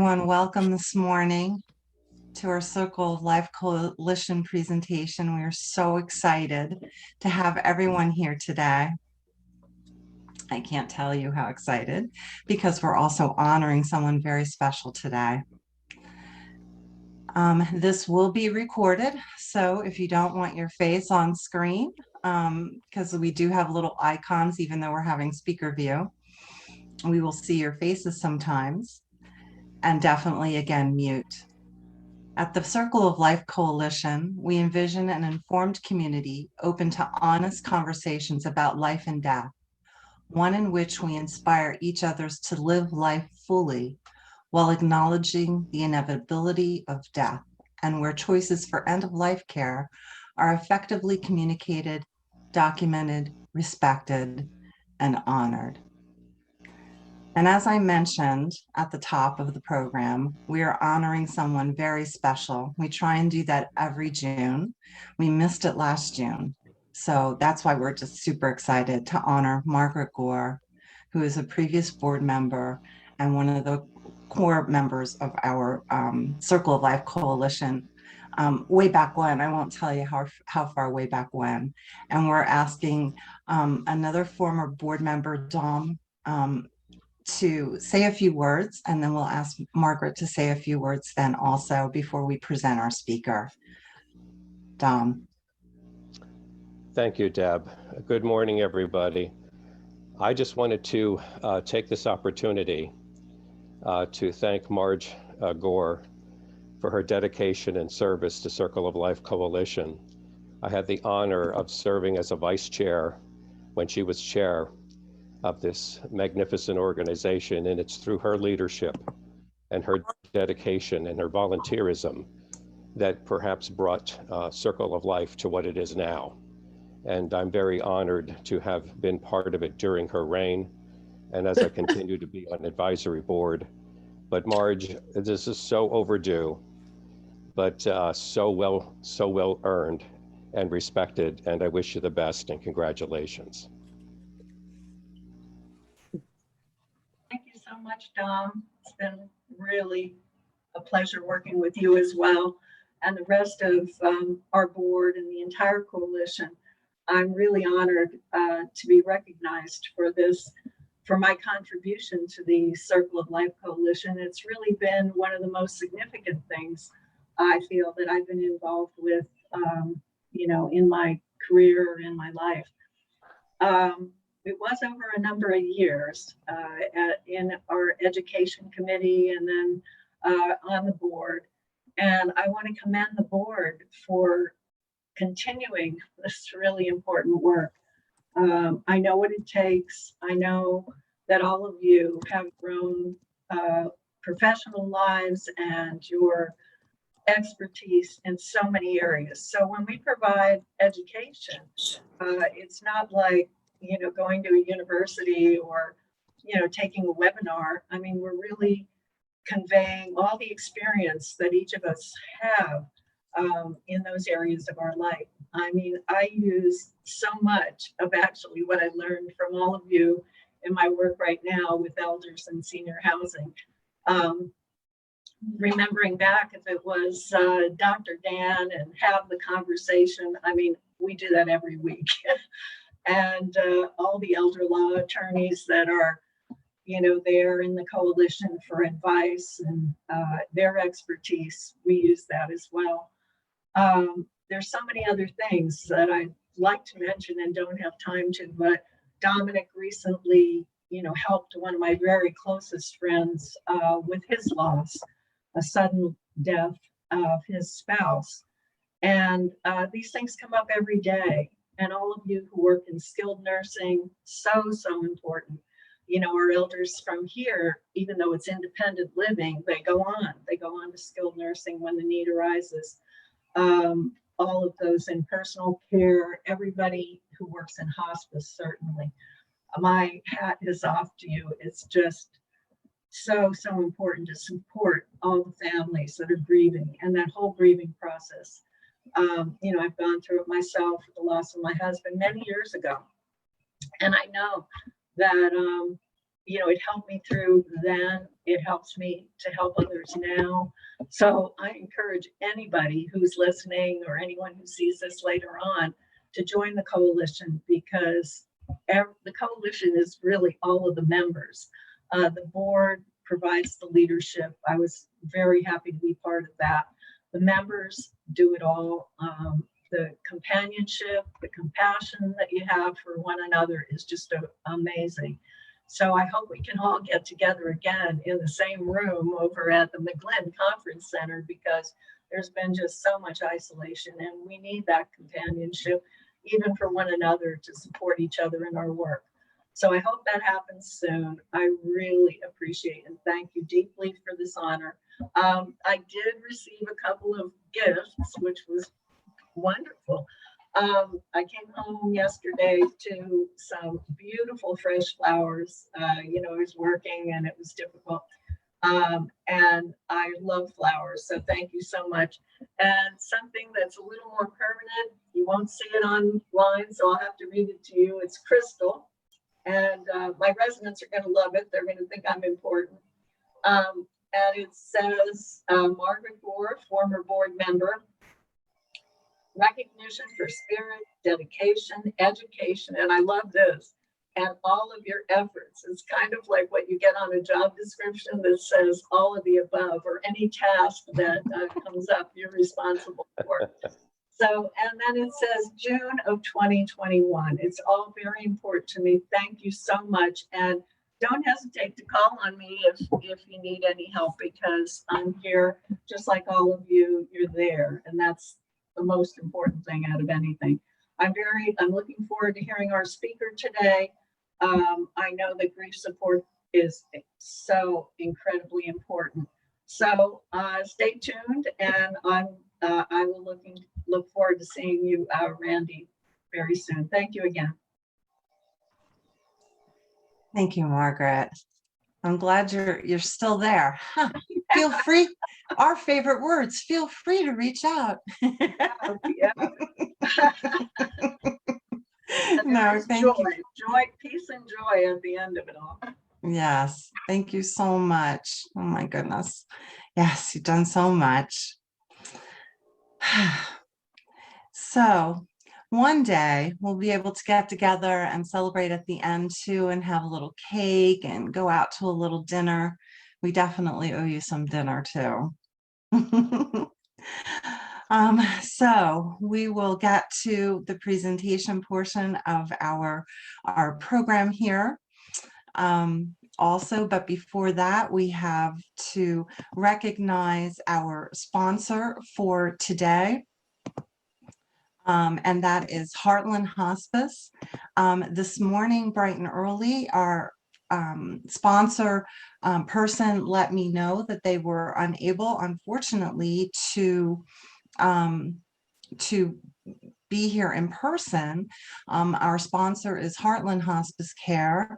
everyone. Welcome this morning to our Circle of Life Coalition presentation. We are so excited to have everyone here today. I can't tell you how excited because we're also honoring someone very special today. This will be recorded, so if you don't want your face on screen, because we do have little icons even though we're having speaker view, we will see your faces sometimes. And definitely, again, mute. At the Circle of Life Coalition, we envision an informed community open to honest conversations about life and death, one in which we inspire each others to live life fully while acknowledging the inevitability of death, and where choices for end-of-life care are effectively communicated, documented, respected, and honored. And as I mentioned at the top of the program, we are honoring someone very special. We try and do that every June. We missed it last June. So that's why we're just super excited to honor Margaret Gore, who is a previous board member and one of the core members of our Circle of Life Coalition way back when. I won't tell you how far way back when. And we're asking another former board member, Dom, to say a few words, and then we'll ask Margaret to say a few words then also before we present our speaker. Dom. Thank you, Deb. Good morning, everybody. I just wanted to take this opportunity to thank Marge Gore for her dedication and service to Circle of Life Coalition. I had the honor of serving as a vice chair when she was chair of this magnificent organization, and it's through her leadership and her dedication and her volunteerism that perhaps brought Circle of Life to what it is now. And I'm very honored to have been part of it during her reign, and as I continue to be on advisory board. But Marge, this is so overdue, but so well earned and respected, and I wish you the best and congratulations. Thank you so much, Dom. It's been really a pleasure working with you as well, and the rest of our board and the entire coalition. I'm really honored to be recognized for this, for my contribution to the Circle of Life Coalition. It's really been one of the most significant things I feel that I've been involved with, in my career, in my life. It was over a number of years in our education committee and then on the board. And I want to commend the board for continuing this really important work. I know what it takes. I know that all of you have grown professional lives and your expertise in so many areas. So when we provide education, it's not like going to a university or, taking a webinar. I mean, we're really conveying all the experience that each of us have in those areas of our life. I mean, I use so much of actually what I learned from all of you in my work right now with elders and senior housing. Remembering back, if it was Dr. Dan and have the conversation, I mean, we do that every week. And all the elder law attorneys that are, there in the coalition for advice and their expertise, we use that as well. There's so many other things that I'd like to mention and don't have time to, but Dominic recently, helped one of my very closest friends with his loss, a sudden death of his spouse. And these things come up every day. And all of you who work in skilled nursing, so important. Our elders from here, even though it's independent living, they go on to skilled nursing when the need arises. All of those in personal care, everybody who works in hospice, certainly. My hat is off to you. It's just so important to support all the families that are grieving and that whole grieving process. I've gone through it myself with the loss of my husband many years ago. And I know that, it helped me through then. It helps me to help others now. So I encourage anybody who's listening or anyone who sees this later on to join the coalition, because the coalition is really all of the members. The board provides the leadership. I was very happy to be part of that. The members do it all. The companionship, the compassion that you have for one another is just amazing. So I hope we can all get together again in the same room over at the McGlynn Conference Center, because there's been just so much isolation, and we need that companionship, even for one another, to support each other in our work. So I hope that happens soon. I really appreciate and thank you deeply for this honor. I did receive a couple of gifts, which was wonderful. I came home yesterday to some beautiful fresh flowers. I was working and it was difficult. And I love flowers, so thank you so much. And something that's a little more permanent, you won't see it online, so I'll have to read it to you. It's crystal, and my residents are going to love it. They're going to think I'm important. And it says, Margaret Gore, former board member, recognition for spirit, dedication, education, and I love this, and all of your efforts. It's kind of like what you get on a job description that says all of the above, or any task that comes up you're responsible for. So, and then it says June of 2021. It's all very important to me. Thank you so much. And don't hesitate to call on me if you need any help, because I'm here just like all of you. You're there, and that's the most important thing out of anything. I'm looking forward to hearing our speaker today. I know that grief support is so incredibly important. So stay tuned, and I will look forward to seeing you, Randy, very soon. Thank you again. Thank you, Margaret. I'm glad you're still there. Feel free. Our favorite words. Feel free to reach out. Yeah. No, thank you. Joy, peace, and joy at the end of it all. Yes, thank you so much. Oh my goodness. Yes, you've done so much. So one day we'll be able to get together and celebrate at the end too, and have a little cake and go out to a little dinner. We definitely owe you some dinner too. So we will get to the presentation portion of our program here. Also, but before that, we have to recognize our sponsor for today. And that is Heartland Hospice. This morning, bright and early, our sponsor person let me know that they were unable, unfortunately, to be here in person. Our sponsor is Heartland Hospice Care.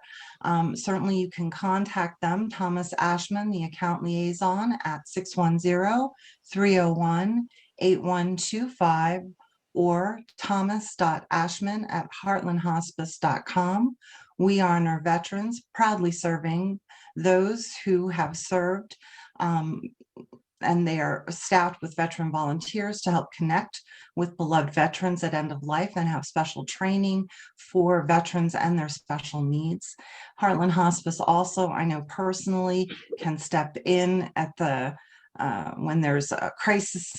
Certainly you can contact them, Thomas Ashman, the account liaison, at 610-301-8125, or thomas.ashman@heartlandhospice.com. We honor veterans, proudly serving those who have served, and they are staffed with veteran volunteers to help connect with beloved veterans at end of life, and have special training for veterans and their special needs. Heartland Hospice also, I know personally, can step in at the when there's a crisis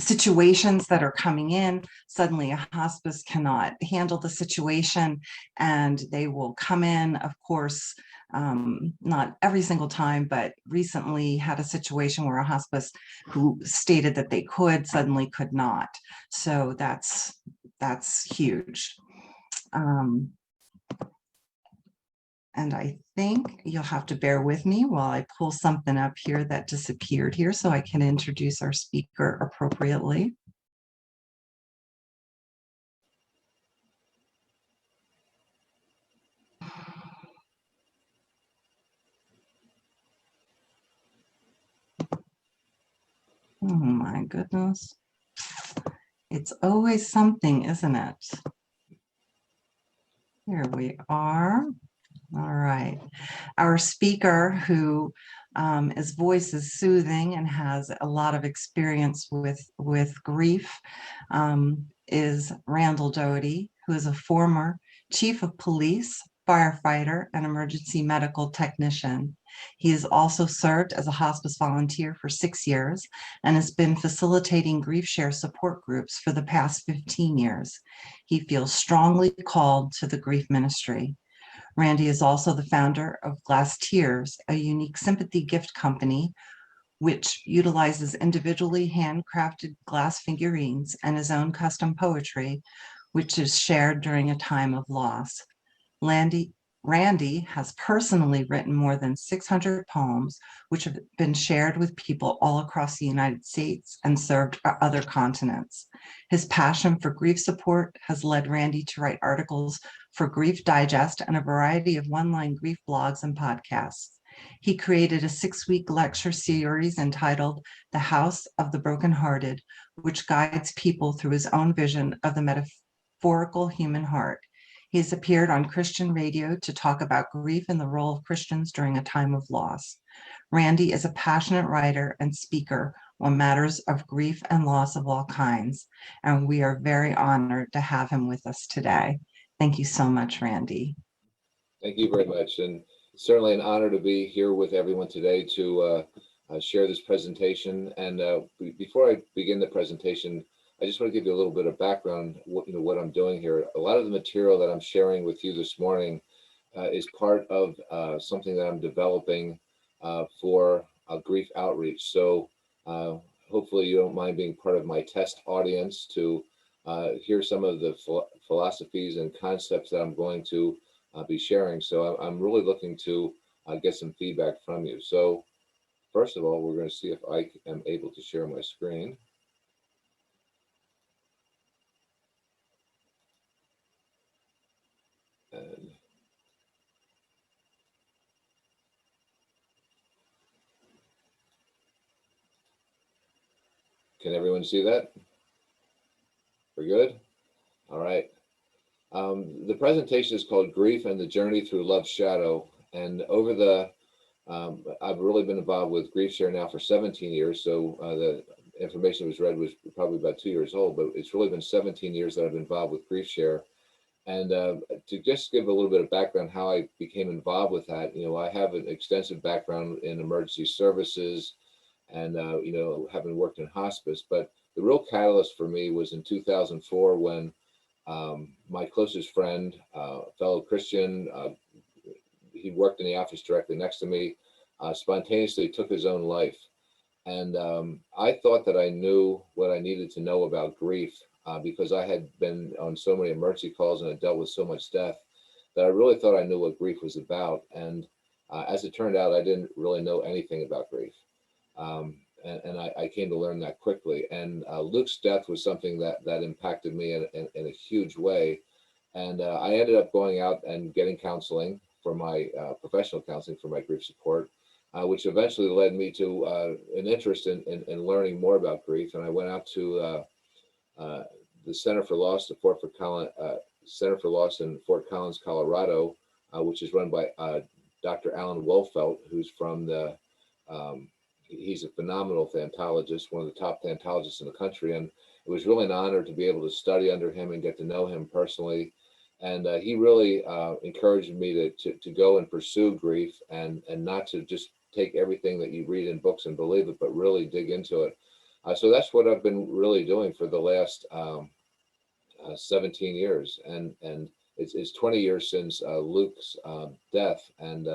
situations that are coming in. Suddenly a hospice cannot handle the situation, and they will come in, of course, not every single time, but recently had a situation where a hospice who stated that they could suddenly could not. So that's huge. And I think you'll have to bear with me while I pull something up here that disappeared here so I can introduce our speaker appropriately. Oh my goodness. It's always something, isn't it? Here we are. All right. Our speaker, who his voice is soothing and has a lot of experience with grief, is Randall Doaty, who is a former chief of police, firefighter, and emergency medical technician. He has also served as a hospice volunteer for 6 years and has been facilitating GriefShare support groups for the past 15 years. He feels strongly called to the grief ministry. Randy is also the founder of Glass Tears, a unique sympathy gift company which utilizes individually handcrafted glass figurines and his own custom poetry, which is shared during a time of loss. Randy has personally written more than 600 poems, which have been shared with people all across the United States and served other continents. His passion for grief support has led Randy to write articles for Grief Digest and a variety of one-line grief blogs and podcasts. He created a 6-week lecture series entitled The House of the Brokenhearted, which guides people through his own vision of the metaphorical human heart. He has appeared on Christian radio to talk about grief and the role of Christians during a time of loss. Randy is a passionate writer and speaker on matters of grief and loss of all kinds, and we are very honored to have him with us today. Thank you so much, Randy. Thank you very much, and certainly an honor to be here with everyone today to share this presentation. And before I begin the presentation, I just want to give you a little bit of background, what I'm doing here. A lot of the material that I'm sharing with you this morning is part of something that I'm developing for grief outreach. So hopefully you don't mind being part of my test audience to hear some of the philosophies and concepts that I'm going to be sharing. So I'm really looking to get some feedback from you. So first of all, we're going to see if I am able to share my screen. And can everyone see that? We're good? All right. The presentation is called Grief and the Journey Through Love's Shadow. And over the, I've really been involved with GriefShare now for 17 years. So the information that was read was probably about 2 years old, but it's really been 17 years that I've been involved with GriefShare. And to just give a little bit of background how I became involved with that, I have an extensive background in emergency services and, having worked in hospice. But the real catalyst for me was in 2004 when my closest friend, fellow Christian, he worked in the office directly next to me, spontaneously took his own life. And I thought that I knew what I needed to know about grief because I had been on so many emergency calls and had dealt with so much death that I really thought I knew what grief was about. And as it turned out, I didn't really know anything about grief. And I came to learn that quickly. And Luke's death was something that impacted me in a huge way. And I ended up going out and getting counseling for my professional counseling for my grief support, which eventually led me to an interest in learning more about grief. And I went out to the Center for Loss in Fort Collins, Colorado, which is run by Dr. Alan Wolfelt, who's from he's a phenomenal thanatologist, one of the top thanatologists in the country. And it was really an honor to be able to study under him and get to know him personally. And he really encouraged me to go and pursue grief and not to just take everything that you read in books and believe it, but really dig into it. So that's what I've been really doing for the last 17 years. And it's 20 years since Luke's death. And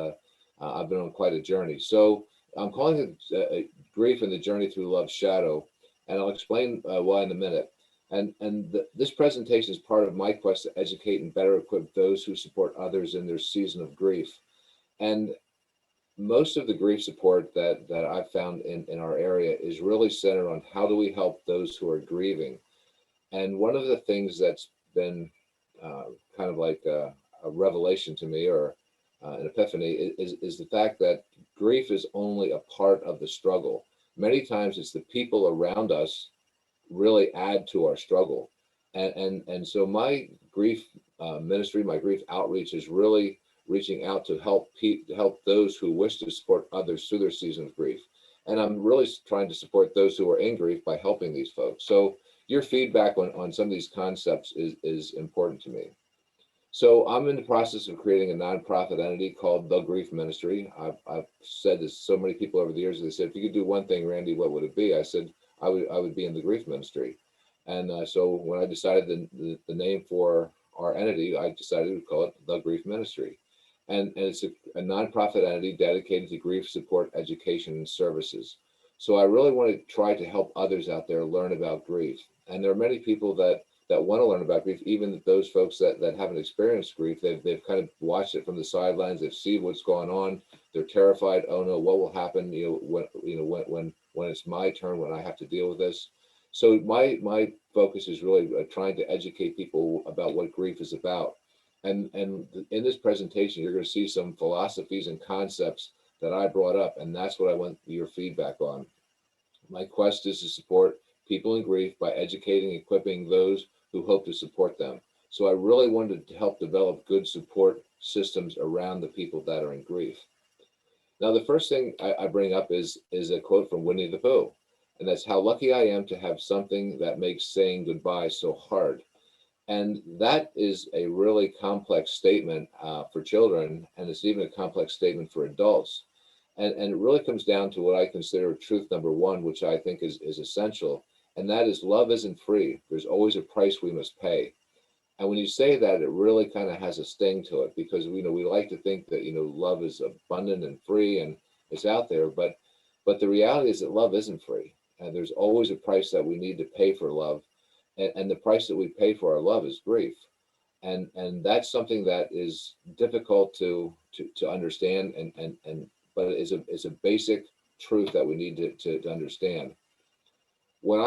I've been on quite a journey. So I'm calling it Grief and the Journey Through Love's Shadow. And I'll explain why in a minute. And this presentation is part of my quest to educate and better equip those who support others in their season of grief. And most of the grief support that I've found in our area is really centered on how do we help those who are grieving. And one of the things that's been kind of like a revelation to me, or an epiphany, is the fact that grief is only a part of the struggle. Many times it's the people around us really add to our struggle. And so my grief ministry, my grief outreach, is really reaching out to help those who wish to support others through their season of grief. And I'm really trying to support those who are in grief by helping these folks. So your feedback on some of these concepts is important to me. So I'm in the process of creating a nonprofit entity called The Grief Ministry. I've said this to so many people over the years. They said, if you could do one thing, Randy, what would it be? I said, I would be in the grief ministry. And so when I decided the name for our entity, I decided to call it The Grief Ministry. And it's a nonprofit entity dedicated to grief support, education, and services. So I really want to try to help others out there learn about grief. And there are many people that want to learn about grief, even those folks that haven't experienced grief. They've kind of watched it from the sidelines. They've seen what's going on. They're terrified. Oh no, what will happen? When it's my turn, when I have to deal with this. So my focus is really trying to educate people about what grief is about. And in this presentation, you're going to see some philosophies and concepts that I brought up, and that's what I want your feedback on. My quest is to support people in grief by educating and equipping those who hope to support them. So I really wanted to help develop good support systems around the people that are in grief. Now, the first thing I bring up is a quote from Winnie the Pooh, and that's, how lucky I am to have something that makes saying goodbye so hard. And that is a really complex statement for children, and it's even a complex statement for adults. And it really comes down to what I consider truth number one, which I think is essential, and that is love isn't free. There's always a price we must pay. And when you say that, it really kind of has a sting to it, because we like to think that love is abundant and free and it's out there, but the reality is that love isn't free, and there's always a price that we need to pay for love, and the price that we pay for our love is grief, and that's something that is difficult to understand, but it's a basic truth that we need to understand. When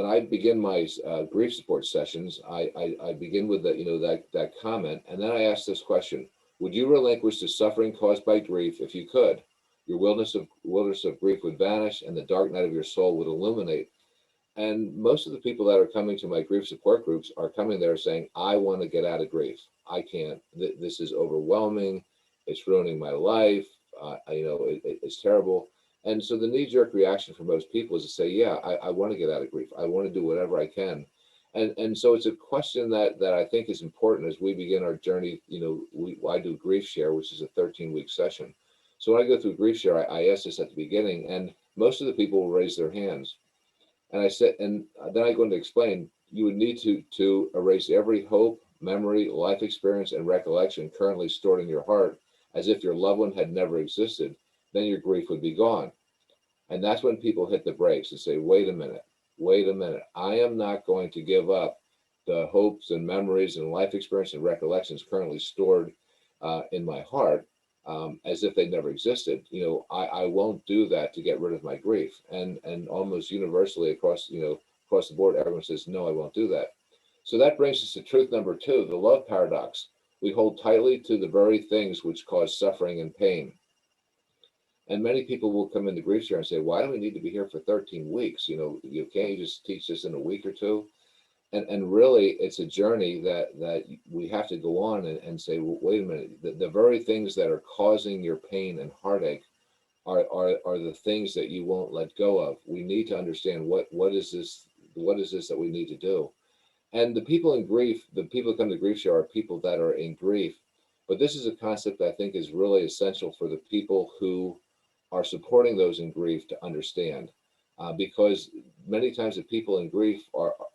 I begin my grief support sessions, I begin with that comment, and then I ask this question: would you relinquish the suffering caused by grief if you could? Your wilderness of grief would vanish, and the dark night of your soul would illuminate. And most of the people that are coming to my grief support groups are coming there saying, I want to get out of grief. I can't. This is overwhelming. It's ruining my life. It's terrible. And so the knee-jerk reaction for most people is to say, yeah, I want to get out of grief. I want to do whatever I can. And so it's a question that I think is important as we begin our journey. I do GriefShare, which is a 13-week session. So when I go through GriefShare, I ask this at the beginning, and most of the people will raise their hands. And I said, and then I go on to explain, you would need to erase every hope, memory, life experience, and recollection currently stored in your heart, as if your loved one had never existed. Then your grief would be gone. And that's when people hit the brakes and say, wait a minute. I am not going to give up the hopes and memories and life experience and recollections currently stored in my heart, as if they never existed. I won't do that to get rid of my grief. And almost universally across the board, everyone says, no, I won't do that. So that brings us to truth number two, the love paradox. We hold tightly to the very things which cause suffering and pain. And many people will come into GriefShare and say, why do we need to be here for 13 weeks? You can't just teach this in a week or two. And really, it's a journey that we have to go on and say, well, wait a minute, the very things that are causing your pain and heartache are the things that you won't let go of. We need to understand what is this that we need to do. And the people in grief, the people who come to GriefShare are people that are in grief. But this is a concept that I think is really essential for the people who are supporting those in grief to understand. Because many times the people in grief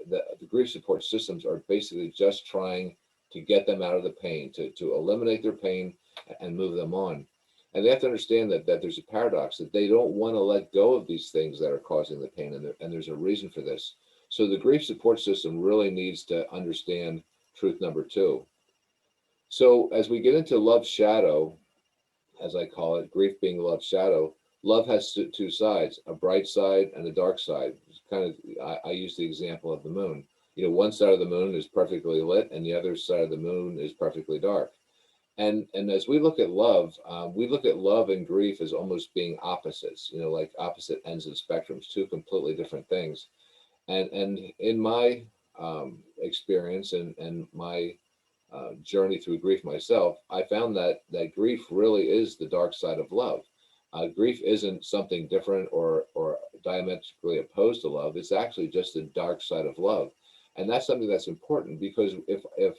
the grief support systems are basically just trying to get them out of the pain, to eliminate their pain and move them on. And they have to understand that there's a paradox, that they don't want to let go of these things that are causing the pain, and there's a reason for this. So the grief support system really needs to understand truth number two. So as we get into love shadow, as I call it, grief being love's shadow, love has two sides, a bright side and a dark side. It's kind of, I use the example of the moon. One side of the moon is perfectly lit and the other side of the moon is perfectly dark. And as we look at love and grief as almost being opposites, like opposite ends of spectrums, two completely different things. And in my experience and my journey through grief myself, I found that grief really is the dark side of love. Grief isn't something different or diametrically opposed to love. It's actually just the dark side of love, and that's something that's important, because if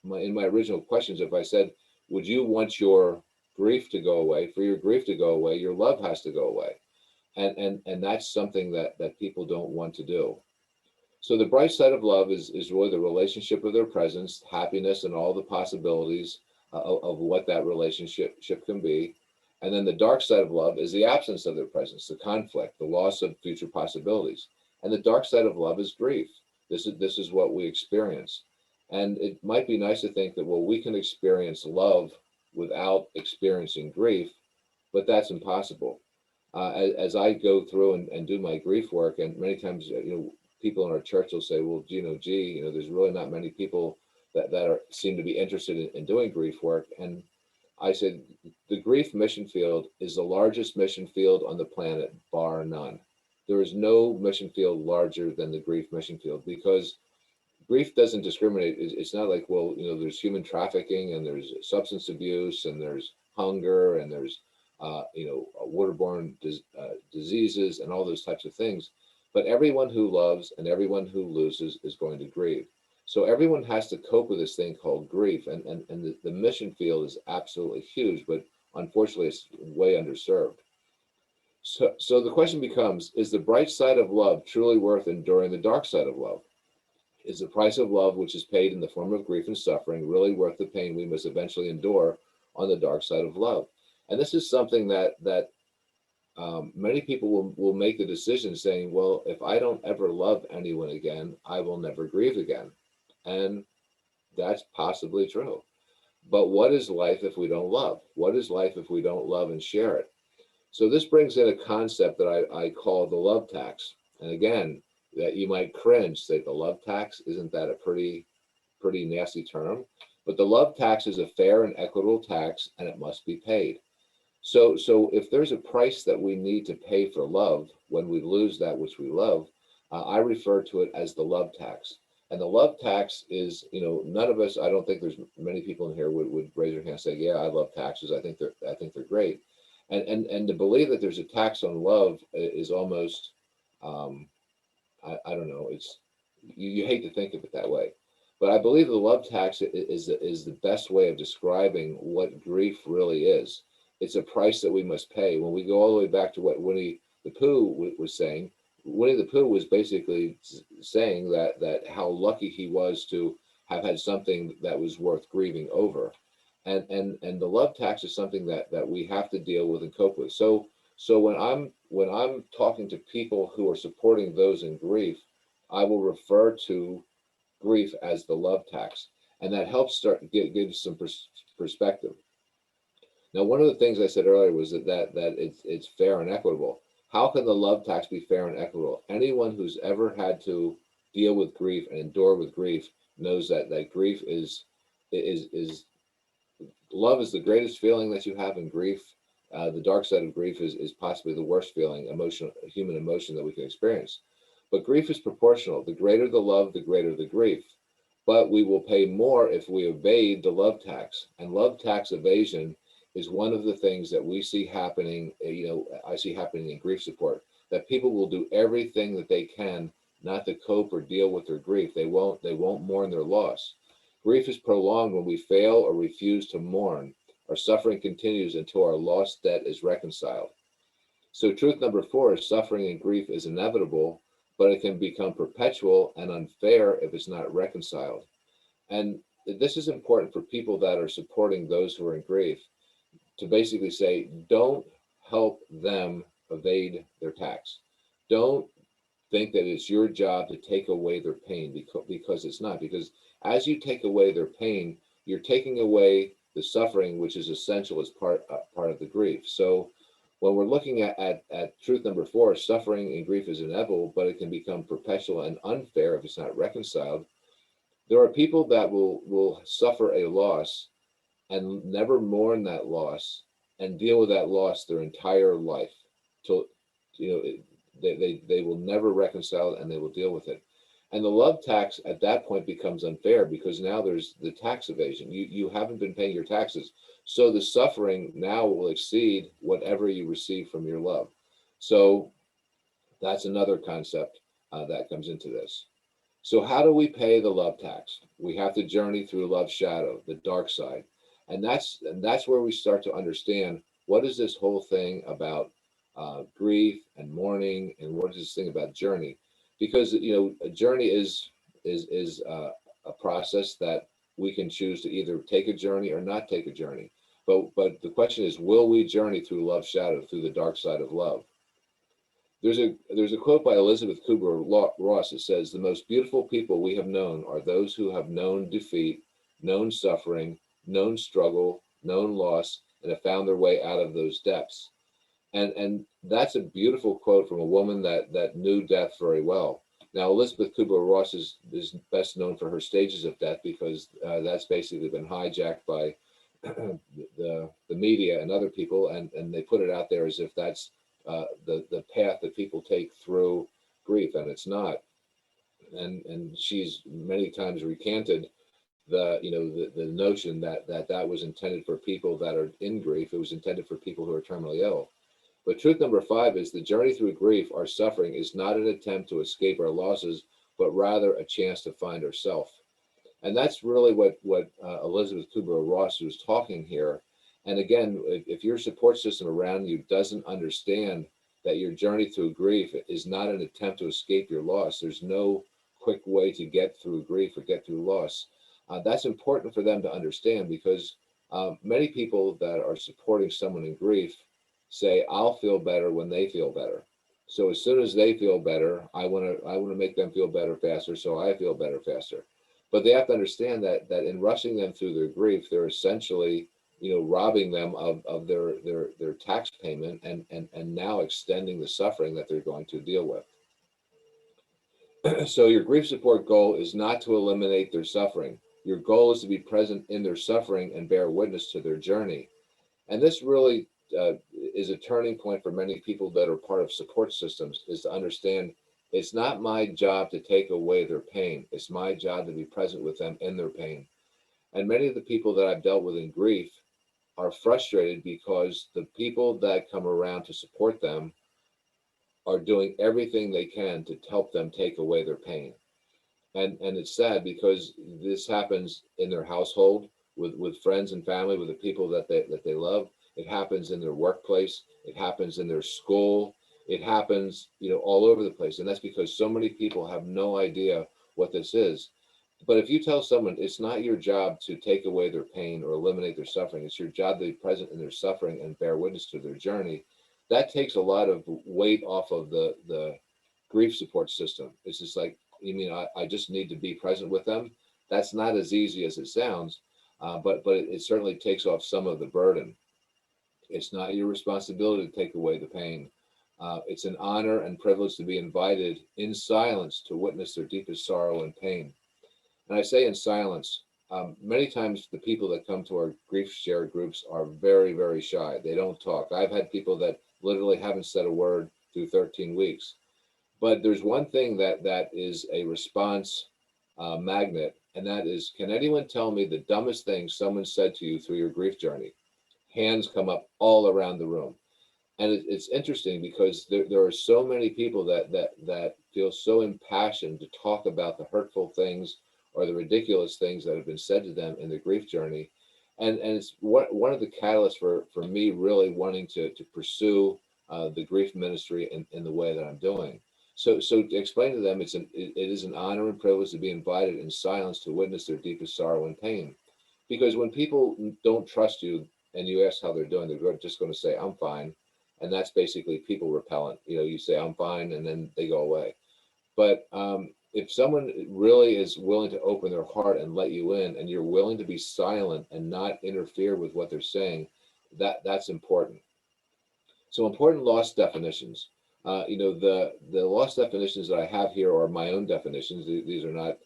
in my original questions, if I said, would you want your grief to go away? For your grief to go away, your love has to go away, and that's something that people don't want to do. So the bright side of love is really the relationship of their presence, happiness, and all the possibilities of what that relationship can be. And then the dark side of love is the absence of their presence, the conflict, the loss of future possibilities. And the dark side of love is grief. This is what we experience. And it might be nice to think that, well, we can experience love without experiencing grief, but that's impossible. As I go through and do my grief work, and many times, people in our church will say, well, there's really not many people that seem to be interested in doing grief work. And I said, the grief mission field is the largest mission field on the planet, bar none. There is no mission field larger than the grief mission field, because grief doesn't discriminate. It's not like, well, there's human trafficking and there's substance abuse and there's hunger and there's, waterborne diseases and all those types of things. But everyone who loves and everyone who loses is going to grieve. So everyone has to cope with this thing called grief. And the mission field is absolutely huge, but unfortunately it's way underserved. So the question becomes, is the bright side of love truly worth enduring the dark side of love? Is the price of love, which is paid in the form of grief and suffering, really worth the pain we must eventually endure on the dark side of love? And this is something that many people will make the decision saying, well, if I don't ever love anyone again, I will never grieve again. And that's possibly true. But what is life if we don't love? What is life if we don't love and share it? So this brings in a concept that I call the love tax. And again, that you might cringe, say the love tax, isn't that a pretty nasty term? But the love tax is a fair and equitable tax, and it must be paid. So if there's a price that we need to pay for love when we lose that which we love, I refer to it as the love tax. And the love tax is, none of us, I don't think there's many people in here would raise their hand and say, yeah, I love taxes. I think they're great. And to believe that there's a tax on love is almost, I don't know, it's, you hate to think of it that way. But I believe the love tax is the best way of describing what grief really is. It's a price that we must pay. When we go all the way back to what Winnie the Pooh was saying, Winnie the Pooh was basically saying that how lucky he was to have had something that was worth grieving over. And the love tax is something that we have to deal with and cope with. So when I'm talking to people who are supporting those in grief, I will refer to grief as the love tax, and that helps give some perspective. Now, one of the things I said earlier was that it's fair and equitable. How can the love tax be fair and equitable? Anyone who's ever had to deal with grief and endure with grief knows that grief is love is the greatest feeling that you have in grief. The dark side of grief is possibly the worst feeling, human emotion that we can experience. But grief is proportional. The greater the love, the greater the grief. But we will pay more if we evade the love tax. And love tax evasion is one of the things that we see happening, I see happening in grief support, that people will do everything that they can not to cope or deal with their grief. They won't mourn their loss. Grief is prolonged when we fail or refuse to mourn. Our suffering continues until our lost debt is reconciled. So truth number 4 is suffering and grief is inevitable, but it can become perpetual and unfair if it's not reconciled. And this is important for people that are supporting those who are in grief, to basically say, don't help them evade their tax. Don't think that it's your job to take away their pain, because it's not. Because as you take away their pain, you're taking away the suffering, which is essential as part of the grief. So when we're looking at truth number 4, suffering and grief is inevitable, but it can become perpetual and unfair if it's not reconciled. There are people that will suffer a loss and never mourn that loss and deal with that loss their entire life. Till they will never reconcile and they will deal with it. And the love tax at that point becomes unfair because now there's the tax evasion. You haven't been paying your taxes. So the suffering now will exceed whatever you receive from your love. So that's another concept that comes into this. So how do we pay the love tax? We have to journey through love's shadow, the dark side. And that's where we start to understand what is this whole thing about grief and mourning, and what is this thing about journey? Because a journey is a process that we can choose to either take a journey or not take a journey. But the question is, will we journey through love's shadow, through the dark side of love? There's a quote by Elizabeth Kubler-Ross that says, "The most beautiful people we have known are those who have known defeat, known suffering, known struggle, known loss, and have found their way out of those depths." And that's a beautiful quote from a woman that knew death very well. Now, Elizabeth Kubler-Ross is best known for her stages of death, because that's basically been hijacked by the media and other people, and they put it out there as if that's the path that people take through grief, and it's not. And she's many times recanted the notion that was intended for people that are in grief. It was intended for people who are terminally ill. But truth number 5 is the journey through grief, our suffering, is not an attempt to escape our losses, but rather a chance to find ourselves. And that's really what Elizabeth Kubler-Ross was talking here. And again, if your support system around you doesn't understand that your journey through grief is not an attempt to escape your loss, there's no quick way to get through grief or get through loss. That's important for them to understand, because many people that are supporting someone in grief say, "I'll feel better when they feel better." So as soon as they feel better, I want to make them feel better faster, so I feel better faster. But they have to understand that in rushing them through their grief, they're essentially robbing them of their tax payment, and now extending the suffering that they're going to deal with. So your grief support goal is not to eliminate their suffering. Your goal is to be present in their suffering and bear witness to their journey. And this really is a turning point for many people that are part of support systems, is to understand it's not my job to take away their pain. It's my job to be present with them in their pain. And many of the people that I've dealt with in grief are frustrated because the people that come around to support them are doing everything they can to help them take away their pain. And it's sad, because this happens in their household, with friends and family, with the people that they love. It happens in their workplace. It happens in their school. It happens, all over the place. And that's because so many people have no idea what this is. But if you tell someone it's not your job to take away their pain or eliminate their suffering, it's your job to be present in their suffering and bear witness to their journey, that takes a lot of weight off of the grief support system. It's just like, you mean I just need to be present with them? That's not as easy as it sounds, but it certainly takes off some of the burden. It's not your responsibility to take away the pain. It's an honor and privilege to be invited in silence to witness their deepest sorrow and pain. And I say in silence, many times the people that come to our GriefShare groups are very, very shy. They don't talk. I've had people that literally haven't said a word through 13 weeks. But there's one thing that is a response magnet, and that is, can anyone tell me the dumbest thing someone said to you through your grief journey? Hands come up all around the room. And it's interesting, because there are so many people that feel so impassioned to talk about the hurtful things or the ridiculous things that have been said to them in the grief journey. And it's one of the catalysts for me really wanting to pursue the grief ministry in the way that I'm doing. So to explain to them, it is an honor and privilege to be invited in silence to witness their deepest sorrow and pain. Because when people don't trust you and you ask how they're doing, they're just going to say, "I'm fine." And that's basically people repellent. You say, "I'm fine," and then they go away. But if someone really is willing to open their heart and let you in, and you're willing to be silent and not interfere with what they're saying, that's important. So important loss definitions. The loss definitions that I have here are my own definitions. These are not,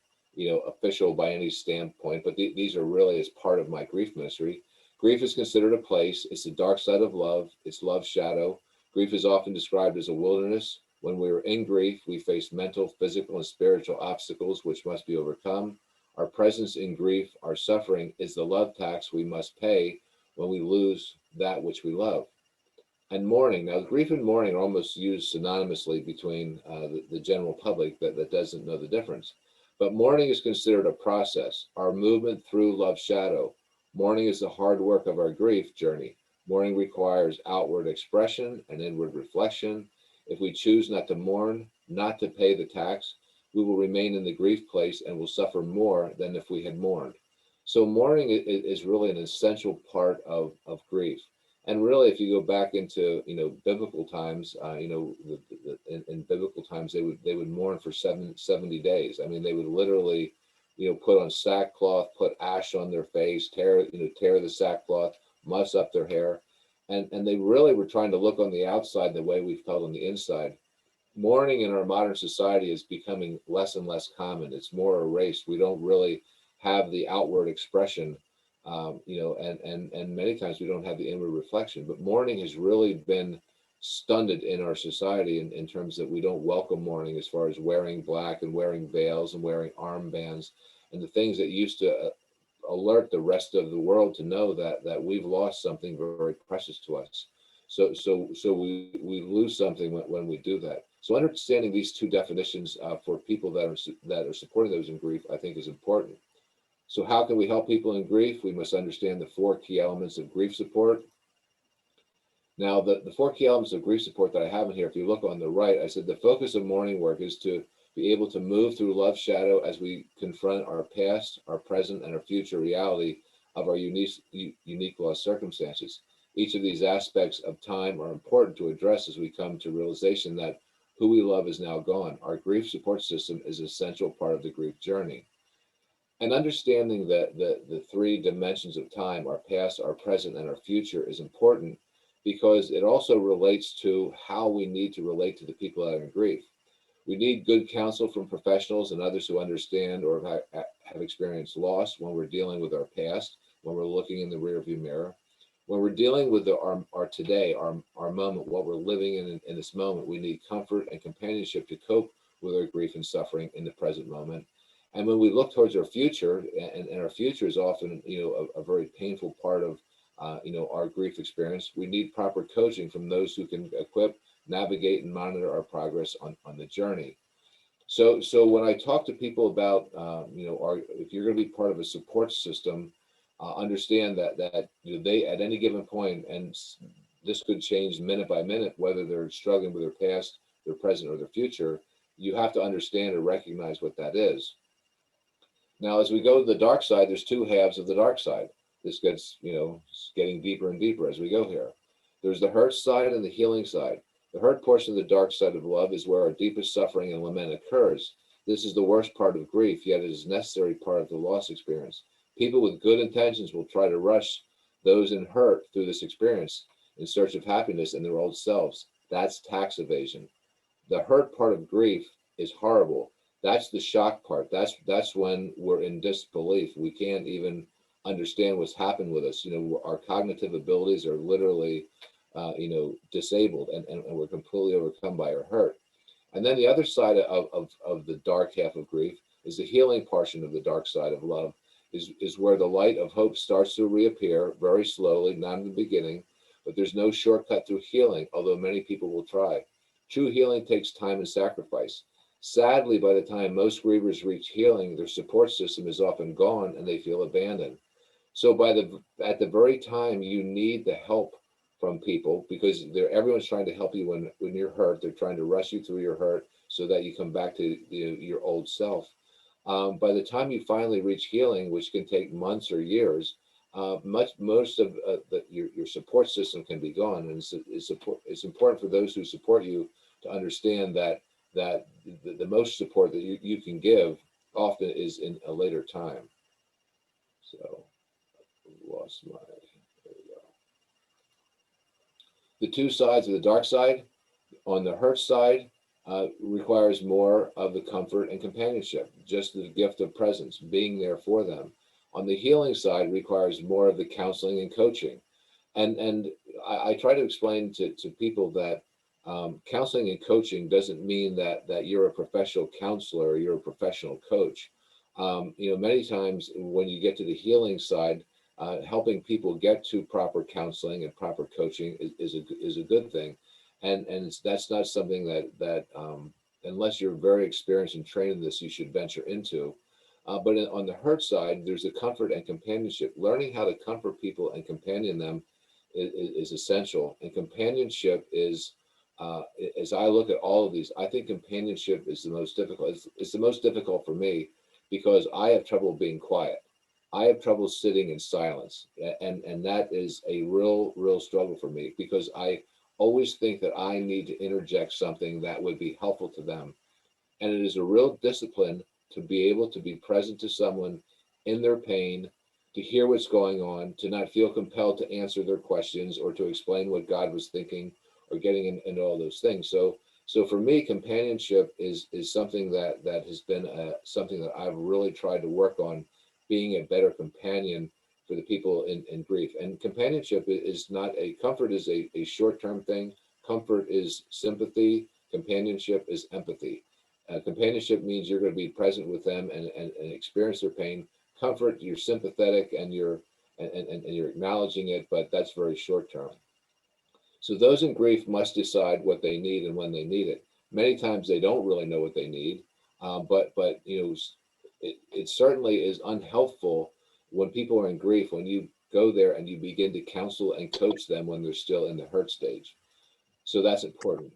official by any standpoint, but these are really as part of my grief ministry. Grief is considered a place. It's the dark side of love. It's love's shadow. Grief is often described as a wilderness, When we are in grief, we face mental, physical, and spiritual obstacles which must be overcome. Our presence in grief, our suffering, is the love tax we must pay when we lose that which we love. And mourning. Now, grief and mourning are almost used synonymously between the general public that doesn't know the difference. But mourning is considered a process, our movement through love's shadow. Mourning is the hard work of our grief journey. Mourning requires outward expression and inward reflection. If we choose not to mourn, not to pay the tax, we will remain in the grief place and will suffer more than if we had mourned. So mourning is really an essential part of grief. And really, if you go back into biblical times, in biblical times they would mourn for 70 days. I mean, they would literally, put on sackcloth, put ash on their face, tear the sackcloth, muss up their hair, and they really were trying to look on the outside the way we felt on the inside. Mourning in our modern society is becoming less and less common. It's more erased. We don't really have the outward expression. And many times we don't have the inward reflection. But mourning has really been stunted in our society in terms that we don't welcome mourning, as far as wearing black and wearing veils and wearing armbands and the things that used to alert the rest of the world to know that we've lost something very precious to us. So we lose something when we do that. So understanding these two definitions for people that are supporting those in grief, I think, is important. So how can we help people in grief? We must understand the 4 key elements of grief support. Now, the 4 key elements of grief support that I have in here, if you look on the right, I said the focus of mourning work is to be able to move through love's shadow as we confront our past, our present, and our future reality of our unique lost circumstances. Each of these aspects of time are important to address as we come to realization that who we love is now gone. Our grief support system is an essential part of the grief journey. And understanding that the 3 dimensions of time, our past, our present, and our future, is important because it also relates to how we need to relate to the people that are in grief. We need good counsel from professionals and others who understand or have experienced loss when we're dealing with our past, when we're looking in the rearview mirror. When we're dealing with our today, our moment, what we're living in this moment, we need comfort and companionship to cope with our grief and suffering in the present moment. And when we look towards our future, and our future is often, a very painful part of, our grief experience, we need proper coaching from those who can equip, navigate, and monitor our progress on the journey. So when I talk to people about, if you're going to be part of a support system, understand that they at any given point, and this could change minute by minute, whether they're struggling with their past, their present, or their future, you have to understand and recognize what that is. Now, as we go to the dark side, there's 2 halves of the dark side. This gets, getting deeper and deeper as we go here. There's the hurt side and the healing side. The hurt portion of the dark side of love is where our deepest suffering and lament occurs. This is the worst part of grief, yet it is a necessary part of the loss experience. People with good intentions will try to rush those in hurt through this experience in search of happiness in their old selves. That's tax evasion. The hurt part of grief is horrible. That's the shock part. That's when we're in disbelief. We can't even understand what's happened with us. Our cognitive abilities are literally, disabled, and we're completely overcome by our hurt. And then the other side of the dark half of grief is the healing portion of the dark side of love, is where the light of hope starts to reappear very slowly, not in the beginning, but there's no shortcut through healing, although many people will try. True healing takes time and sacrifice. Sadly, by the time most grievers reach healing, their support system is often gone and they feel abandoned. So at the very time you need the help from people, because everyone's trying to help you when you're hurt. They're trying to rush you through your hurt so that you come back to your old self. By the time you finally reach healing, which can take months or years, most of your support system can be gone, and it's important for those who support you to understand that the most support that you can give often is in a later time. So, lost my, there we go. The 2 sides of the dark side. On the hurt side, requires more of the comfort and companionship, just the gift of presence, being there for them. On the healing side, requires more of the counseling and coaching. And I try to explain to people that Counseling and coaching doesn't mean that you're a professional counselor or you're a professional coach. Many times when you get to the healing side, helping people get to proper counseling and proper coaching is a good thing, and that's not something that unless you're very experienced and trained in this, you should venture into. But on the hurt side, there's the comfort and companionship. Learning how to comfort people and companion them is essential. And companionship is, as I look at all of these, I think companionship is the most difficult. It's the most difficult for me because I have trouble being quiet. I have trouble sitting in silence, and that is a real struggle for me because I always think that I need to interject something that would be helpful to them. And it is a real discipline to be able to be present to someone in their pain, to hear what's going on, to not feel compelled to answer their questions or to explain what God was thinking or getting into all those things. So for me, companionship is something that has been something that I've really tried to work on, being a better companion for the people in grief. And companionship is not comfort is a short-term thing. Comfort is sympathy. Companionship is empathy. Companionship means you're going to be present with them and experience their pain. Comfort, you're sympathetic and you're acknowledging it, but that's very short term. So those in grief must decide what they need and when they need it. Many times they don't really know what they need, but it certainly is unhelpful when people are in grief, when you go there and you begin to counsel and coach them when they're still in the hurt stage. So that's important.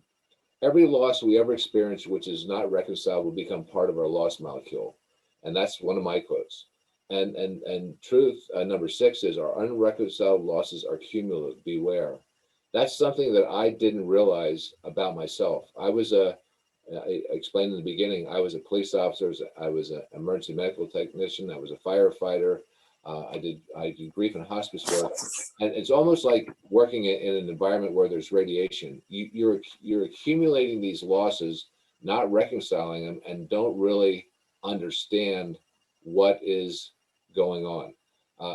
Every loss we ever experience which is not reconciled will become part of our loss molecule. And that's one of my quotes. And truth, number 6 is our unreconciled losses are cumulative, beware. That's something that I didn't realize about myself. I explained in the beginning, I was a police officer, I was an emergency medical technician, I was a firefighter, I did grief and hospice work, and it's almost like working in an environment where there's radiation. You're accumulating these losses, not reconciling them, and don't really understand what is going on.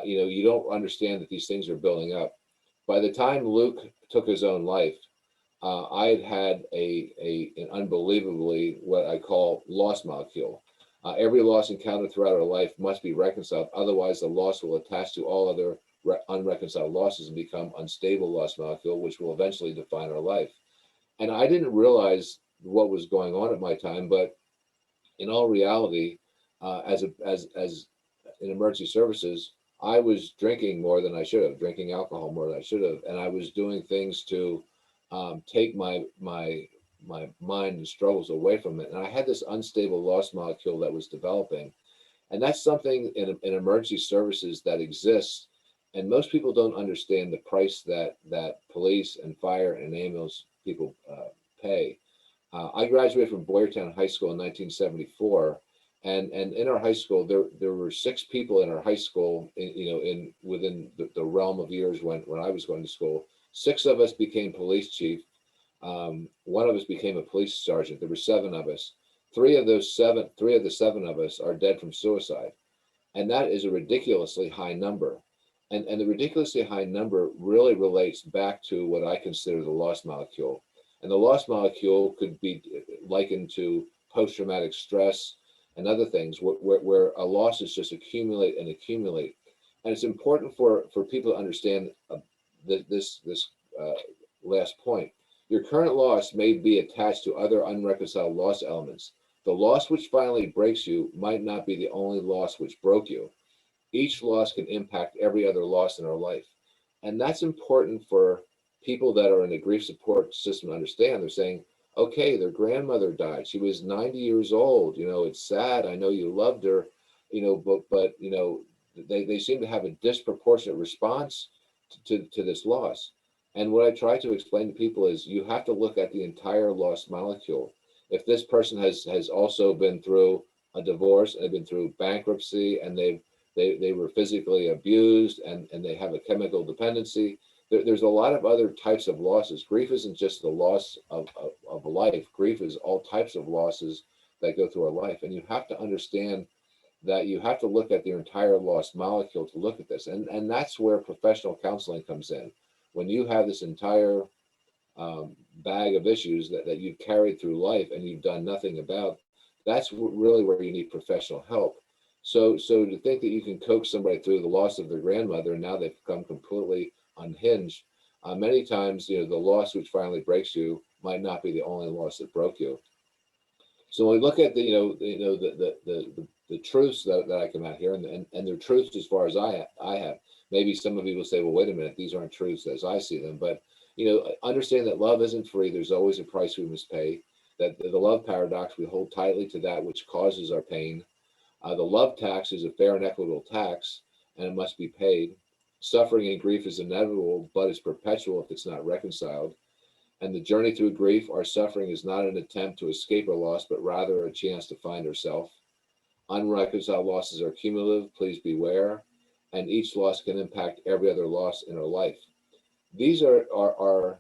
You don't understand that these things are building up. By the time Luke took his own life, I had an unbelievably what I call loss molecule. Every loss encountered throughout our life must be reconciled. Otherwise, the loss will attach to all other unreconciled losses and become unstable loss molecule, which will eventually define our life. And I didn't realize what was going on at my time, but in all reality, as in emergency services, I was drinking more than I should have, drinking alcohol more than I should have, and I was doing things to take my mind and struggles away from it. And I had this unstable loss molecule that was developing. And that's something in emergency services that exists. And most people don't understand the price that police and fire and ambulance people pay. I graduated from Boyertown High School in 1974. And in our high school, there were 6 people in our high school, within the realm of years when I was going to school. 6 of us became police chief. 1 of us became a police sergeant. There were 7 of us. 3 of the 7 of us are dead from suicide. And that is a ridiculously high number. And the ridiculously high number really relates back to what I consider the loss molecule. And the loss molecule could be likened to post-traumatic stress and other things where a losses just accumulate and accumulate. And it's important for people to understand this last point. Your current loss may be attached to other unreconciled loss elements. The loss which finally breaks you might not be the only loss which broke you. Each loss can impact every other loss in our life. And that's important for people that are in the grief support system to understand. They're saying, okay, their grandmother died. She was 90 years old. It's sad. I know you loved her, but they seem to have a disproportionate response to this loss. And what I try to explain to people is you have to look at the entire loss molecule. If this person has also been through a divorce and they've been through bankruptcy and they were physically abused and they have a chemical dependency, there's a lot of other types of losses. Grief isn't just the loss of life. Grief is all types of losses that go through our life. And you have to understand that you have to look at the entire loss molecule to look at this. And that's where professional counseling comes in. When you have this entire bag of issues that you've carried through life and you've done nothing about, that's really where you need professional help. So to think that you can coax somebody through the loss of their grandmother and now they've become completely unhinged, many times, the loss which finally breaks you might not be the only loss that broke you. So when we look at the truths that I come out here, and they're truths as far as I have. Maybe some of you will say, well, wait a minute, these aren't truths as I see them. But understand that love isn't free. There's always a price we must pay. That the love paradox, we hold tightly to that which causes our pain. The love tax is a fair and equitable tax, and it must be paid. Suffering and grief is inevitable, but it's perpetual if it's not reconciled. And the journey through grief, our suffering, is not an attempt to escape our loss, but rather a chance to find ourselves. Unreconciled losses are cumulative, please beware, and each loss can impact every other loss in our life. These are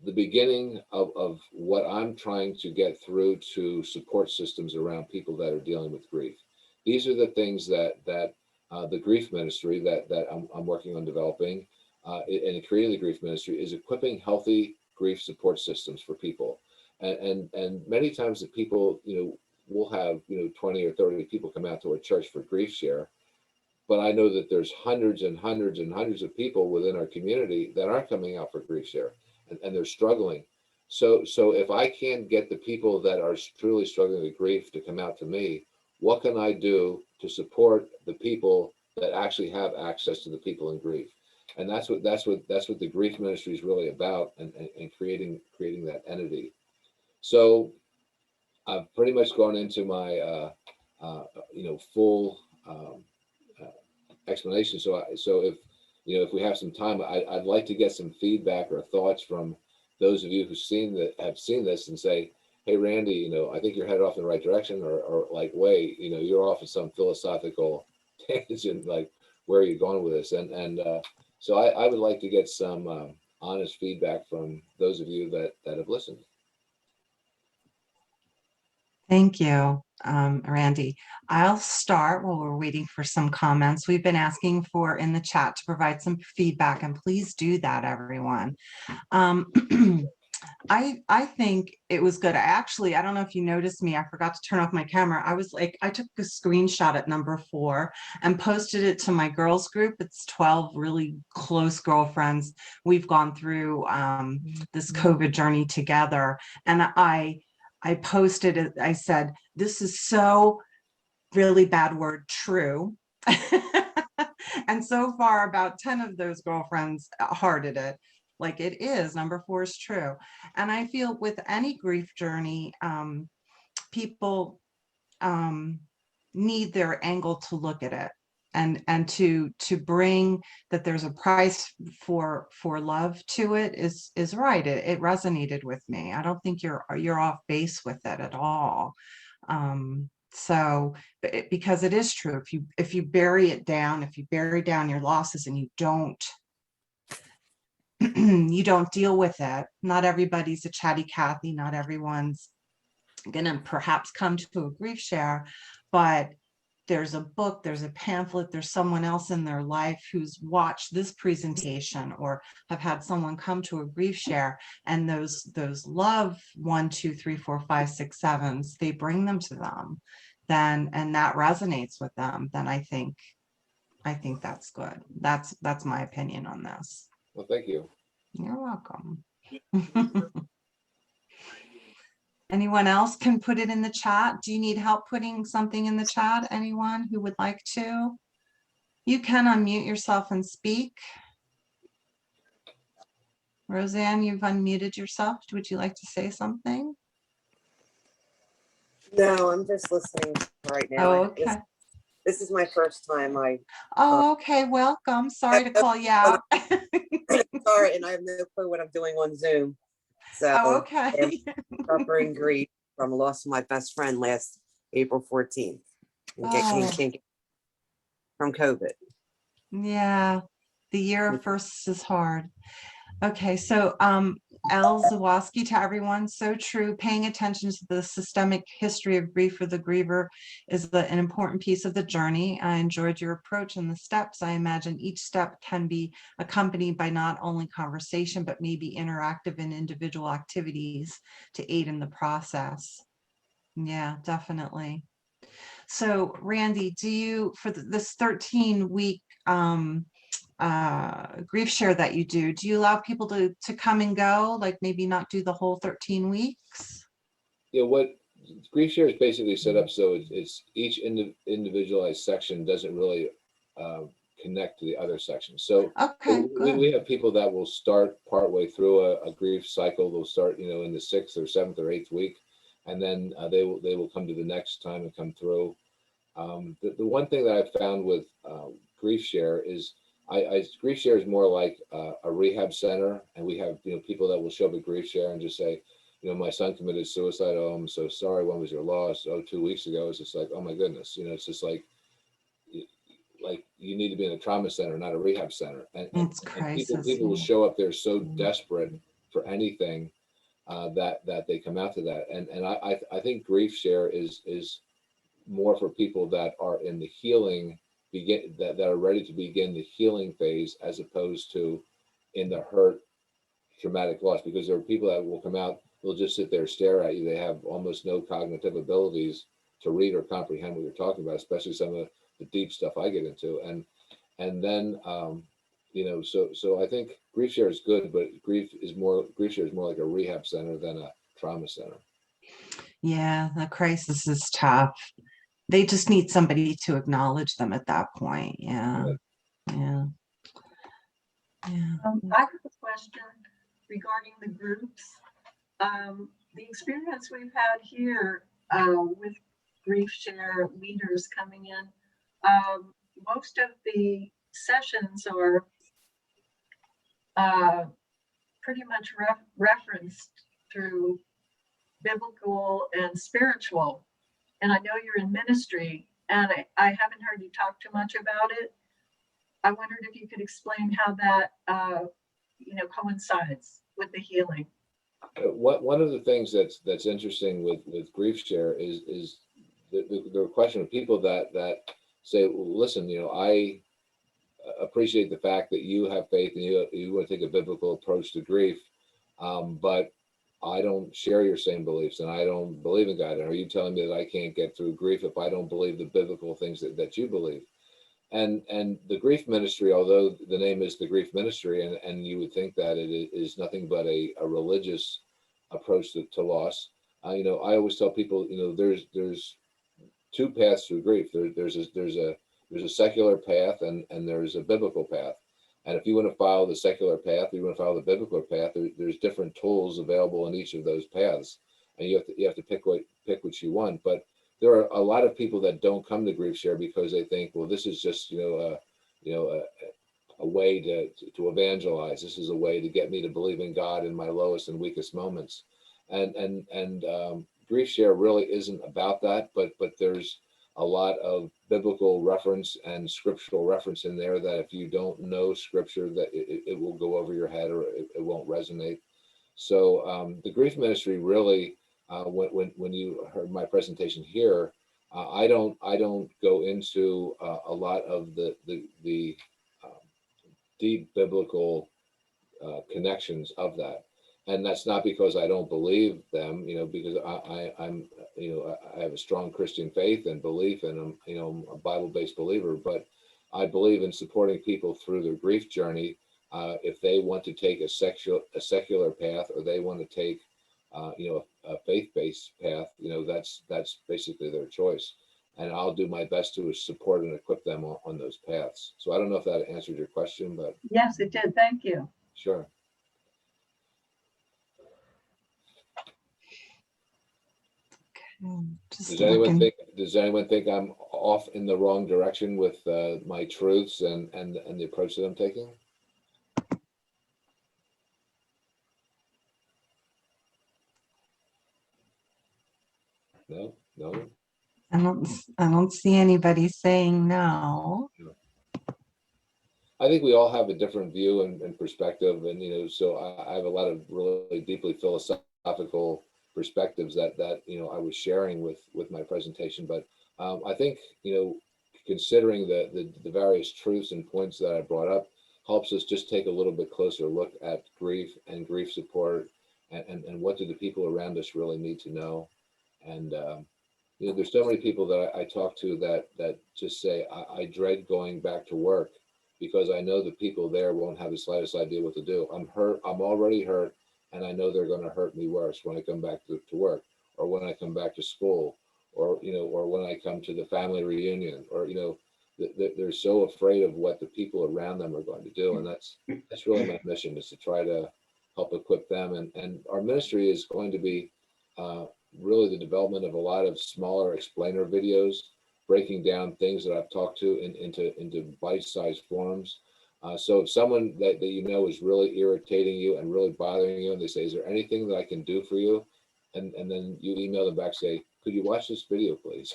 the beginning of what I'm trying to get through to support systems around people that are dealing with grief. These are the things that the grief ministry that I'm working on developing and creating the grief ministry is equipping healthy grief support systems for people. And many times the people, we'll have 20 or 30 people come out to our church for GriefShare, but I know that there's hundreds and hundreds and hundreds of people within our community that aren't coming out for GriefShare, and they're struggling. So if I can't get the people that are truly struggling with grief to come out to me, what can I do to support the people that actually have access to the people in grief? And that's what the grief ministry is really about, and creating that entity. So I've pretty much gone into my full explanation. So if we have some time, I'd like to get some feedback or thoughts from those of you who have seen this and say, hey, Randy, I think you're headed off in the right direction, or like, wait, you're off in some philosophical tangent, like, where are you going with this? And so I would like to get some honest feedback from those of you that have listened. Thank you, Randy. I'll start while we're waiting for some comments. We've been asking for in the chat to provide some feedback, and please do that, everyone. I think it was good. I don't know if you noticed me, I forgot to turn off my camera. I took a screenshot at number 4 and posted it to my girls group. It's 12 really close girlfriends. We've gone through this COVID journey together. And I posted it, I said, this is so, really bad word, true. And so far about 10 of those girlfriends hearted it. Like, it is, number 4 is true. And I feel with any grief journey, people need their angle to look at it, and to bring that there's a price for love to it is right. It resonated with me. I don't think you're off base with it at all. So because it is true, if you bury it down, if you bury down your losses and you don't you don't deal with it, not everybody's a chatty Cathy, not everyone's gonna perhaps come to a grief share, but there's a book, there's a pamphlet, there's someone else in their life who's watched this presentation or have had someone come to a grief share, and those love 1, 2, 3, 4, 5, 6, 7s, they bring them to them, then, and that resonates with them, then I think that's good. That's my opinion on this. Well, thank you. You're welcome. Anyone else can put it in the chat. Do you need help putting something in the chat? Anyone who would like to? You can unmute yourself and speak. Roseanne, you've unmuted yourself. Would you like to say something? No, I'm just listening right now. Oh, okay. This is my first time. Oh, okay. Welcome. Sorry to call you out. Sorry, and I have no clue what I'm doing on Zoom. So Oh, okay. I'm suffering grief from the loss of my best friend last April 14th. From COVID. Yeah, the year of firsts is hard. Okay, so L. Zawoski, to everyone, so true. Paying attention to the systemic history of grief for the griever is an important piece of the journey. I enjoyed your approach and the steps. I imagine each step can be accompanied by not only conversation, but maybe interactive and individual activities to aid in the process. Yeah, definitely. So Randy, do you, for this 13-week GriefShare that you do you allow people to come and go, like maybe not do the whole 13 weeks? Yeah, what GriefShare is basically set up so it's each individualized section doesn't really connect to the other sections. So Okay, good. we have people that will start partway through a grief cycle. They'll start, you know, in the 6th or 7th or 8th week, and then they will come to the next time and come through. The one thing that I've found with GriefShare is GriefShare is more like a rehab center, and we have, you know, people that will show up at GriefShare and just say, you know, my son committed suicide. Oh, I'm so sorry. When was your loss? Oh, 2 weeks ago. It's just like, oh my goodness. You know, it's just like you need to be in a trauma center, not a rehab center. It's And crisis. people will show up there so desperate for anything that they come out to that. And I think GriefShare is more for people that are in the healing that are ready to begin the healing phase, as opposed to in the hurt traumatic loss, because there are people that will come out, they'll just sit there, stare at you. They have almost no cognitive abilities to read or comprehend what you're talking about, especially some of the deep stuff I get into. And then you know, so I think GriefShare is good, but GriefShare is more like a rehab center than a trauma center. Yeah, the crisis is tough. They just need somebody to acknowledge them at that point. Yeah. Yeah. Yeah. I have a question regarding the groups. The experience we've had here with GriefShare leaders coming in, most of the sessions are pretty much referenced through biblical and spiritual. And I know you're in ministry, and I haven't heard you talk too much about it. I wondered if you could explain how that, coincides with the healing. One of the things that's interesting with GriefShare is the question of people that say, well, listen, you know, I appreciate the fact that you have faith and you want to take a biblical approach to grief, but I don't share your same beliefs and I don't believe in God. And are you telling me that I can't get through grief if I don't believe the biblical things that you believe? And the grief ministry, although the name is the grief ministry, and you would think that it is nothing but a religious approach to loss. You know, I always tell people, you know, there's two paths through grief. There's a secular path and there's a biblical path. And if you want to follow the secular path, you want to follow the biblical path, there's different tools available in each of those paths, and you have to pick what you want. But there are a lot of people that don't come to GriefShare because they think, well, this is just a way to evangelize. This is a way to get me to believe in God in my lowest and weakest moments. And GriefShare really isn't about that, but there's a lot of biblical reference and scriptural reference in there that if you don't know scripture, that it will go over your head or it won't resonate. So the grief ministry really, when you heard my presentation here, I don't go into a lot of the deep biblical connections of that. And that's not because I don't believe them, you know, because I'm, you know, I have a strong Christian faith and belief, and I'm, you know, a Bible-based believer. But I believe in supporting people through their grief journey. If they want to take a secular path, or they want to take, a faith-based path, you know, that's basically their choice. And I'll do my best to support and equip them on those paths. So I don't know if that answered your question, but Yes, it did. Thank you. sure. Just Does anyone think I'm off in the wrong direction with my truths and the approach that I'm taking? No. I don't see anybody saying no. I think we all have a different view and perspective, and you know, so I have a lot of really deeply philosophical perspectives that you know I was sharing with my presentation. But I think you know, considering the various truths and points that I brought up, helps us just take a little bit closer look at grief and grief support, and what do the people around us really need to know. And you know, there's so many people that I talk to that just say, I dread going back to work because I know the people there won't have the slightest idea what to do. I'm hurt. I'm already hurt, and I know they're going to hurt me worse when I come back to work, or when I come back to school, or you know, or when I come to the family reunion, or you know, they're so afraid of what the people around them are going to do, and that's really my mission, is to try to help equip them. And our ministry is going to be really the development of a lot of smaller explainer videos, breaking down things that I've talked to into bite-sized forms. So if someone that you know is really irritating you and really bothering you, and they say, "Is there anything that I can do for you?" and then you email them back, say, "Could you watch this video, please?"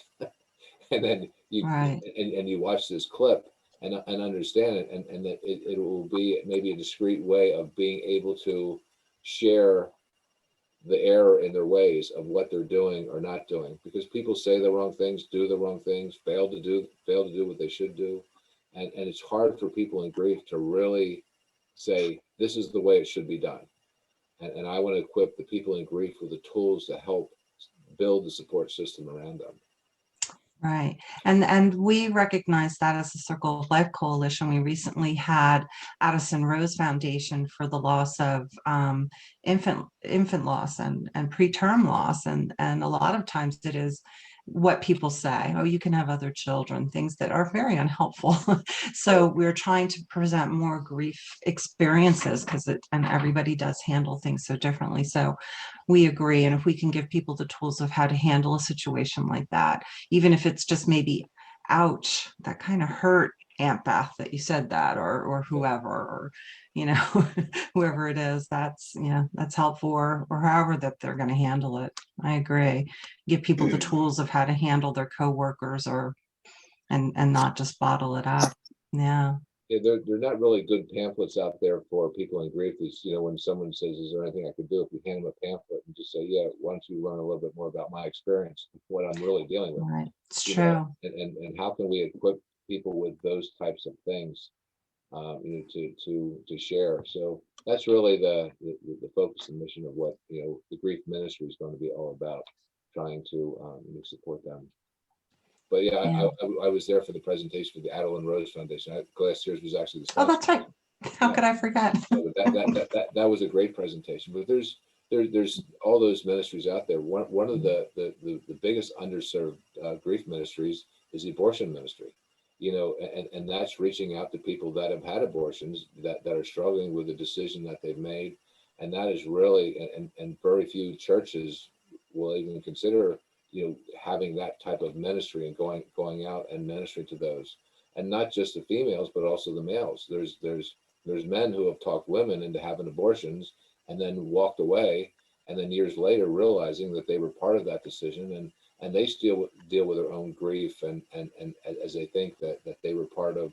and then you Right. and you watch this clip and understand it, and that it will be maybe a discreet way of being able to share the error in their ways of what they're doing or not doing, because people say the wrong things, do the wrong things, fail to do what they should do, and it's hard for people in grief to really say this is the way it should be done. And I want to equip the people in grief with the tools to help build the support system around them. Right. And we recognize that as the Circle of Life Coalition. We recently had Addison Rose Foundation for the loss of infant loss and preterm loss. And a lot of times it is what people say, oh, you can have other children, things that are very unhelpful. So we're trying to present more grief experiences, because and everybody does handle things so differently. So we agree. And if we can give people the tools of how to handle a situation like that, even if it's just maybe, ouch, that kind of hurt, Aunt Beth, that you said that, or whoever, or you know, whoever it is, that's, you know, that's helpful, or however that they're going to handle it. I agree. Give people the tools of how to handle their coworkers, or and not just bottle it up. Yeah. Yeah, they're not really good pamphlets out there for people in grief. Is, you know, when someone says, "Is there anything I could do?" If you hand them a pamphlet and just say, "Yeah, why don't you learn a little bit more about my experience, what I'm really dealing with?" Right. It's You true. know, and how can we equip people with those types of things, you know, to share. So that's really the focus and mission of what, you know, the grief ministry is going to be all about, trying to you know, support them. But yeah, Yeah. I was there for the presentation for the Adeline Rose Foundation. Glass Sears was actually the Oh, sponsor. that's right. How Yeah. could I forget? So that was a great presentation. But there's all those ministries out there. One of the biggest underserved grief ministries is the abortion ministry. You know, and that's reaching out to people that have had abortions, that are struggling with the decision that they've made, and that is really, and very few churches will even consider, you know, having that type of ministry and going out and ministering to those, and not just the females but also the males. There's men who have talked women into having abortions and then walked away, and then years later realizing that they were part of that decision, and they still deal with their own grief, and as they think that they were part of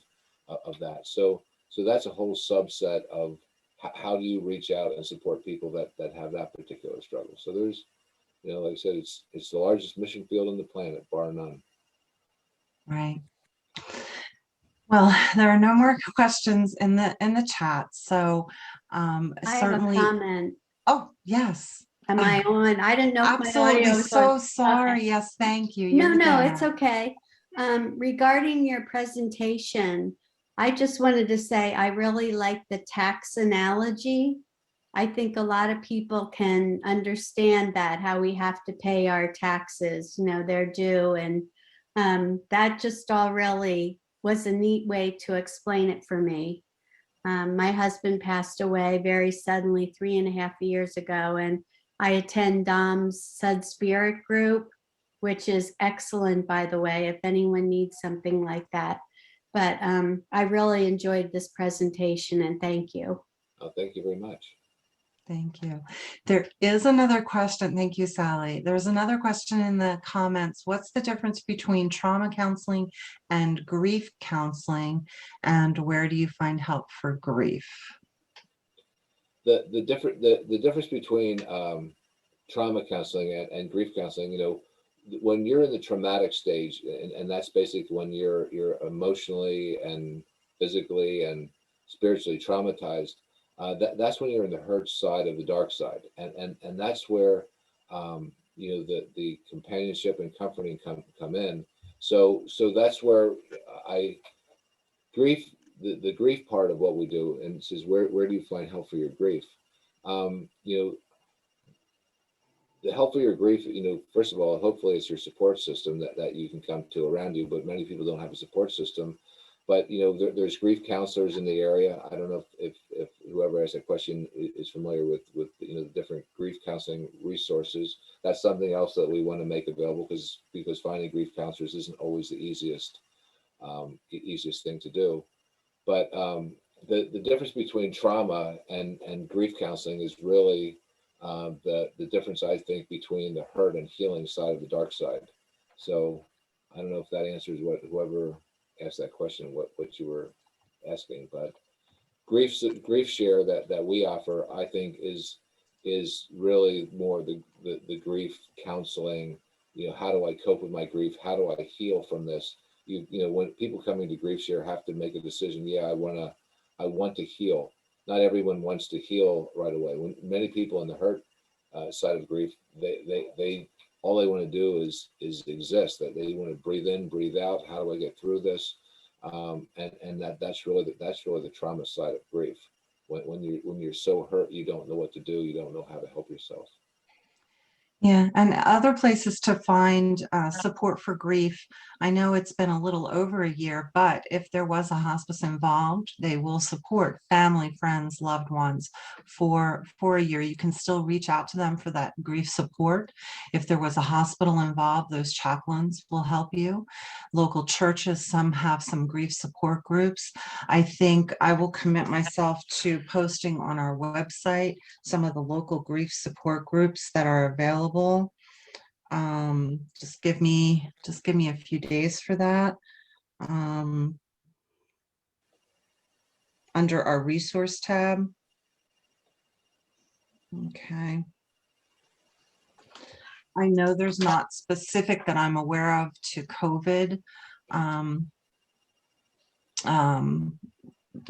that. So that's a whole subset of how do you reach out and support people that have that particular struggle. So there's, you know, like I said, it's the largest mission field on the planet, bar none. Right. Well, there are no more questions in the chat. So I have a certainly. comment. Oh, yes. Am I on? I didn't know if my Absolutely. audio was So on. sorry. Okay. Yes, thank you. No, You're no, there. it's okay. Regarding your presentation, I just wanted to say I really like the tax analogy. I think a lot of people can understand that, how we have to pay our taxes, you know, they're due. And that just all really was a neat way to explain it for me. My husband passed away very suddenly 3.5 years ago, and I attend Dom's Sud Spirit group, which is excellent, by the way, if anyone needs something like that. But I really enjoyed this presentation, and thank you. Oh, thank you very much. Thank you. There is another question. Thank you, Sally. There's another question in the comments. What's the difference between trauma counseling and grief counseling? And where do you find help for grief? The difference between trauma counseling and grief counseling, when you're in the traumatic stage, and that's basically when you're emotionally and physically and spiritually traumatized, that's when you're in the hurt side of the dark side, and that's where the companionship and comforting come in. So that's where I grief the grief part of what we do, and it says where do you find help for your grief? The help for your grief, first of all, hopefully it's your support system that you can come to around you, but many people don't have a support system. But, there's grief counselors in the area. I don't know if whoever asked that question is familiar with the different grief counseling resources. That's something else that we want to make available because finding grief counselors isn't always the easiest thing to do. But the difference between trauma and grief counseling is really the difference, I think, between the hurt and healing side of the dark side. So I don't know if that answers what whoever asked that question, what you were asking, but GriefShare that we offer, I think, is really more the grief counseling. How do I cope with my grief? How do I heal from this? When people coming to GriefShare have to make a decision. Yeah, I want to heal. Not everyone wants to heal right away. When many people in the hurt side of grief, they all they want to do is exist. That they want to breathe in, breathe out. How do I get through this? And that's really the trauma side of grief. When you're so hurt, you don't know what to do. You don't know how to help yourself. Yeah, and other places to find support for grief. I know it's been a little over a year, but if there was a hospice involved, they will support family, friends, loved ones for a year. You can still reach out to them for that grief support. If there was a hospital involved, those chaplains will help you. Local churches, some have some grief support groups. I think I will commit myself to posting on our website some of the local grief support groups that are available. Just give me a few days for that. Under our resource tab. Okay. I know there's not specific that I'm aware of to COVID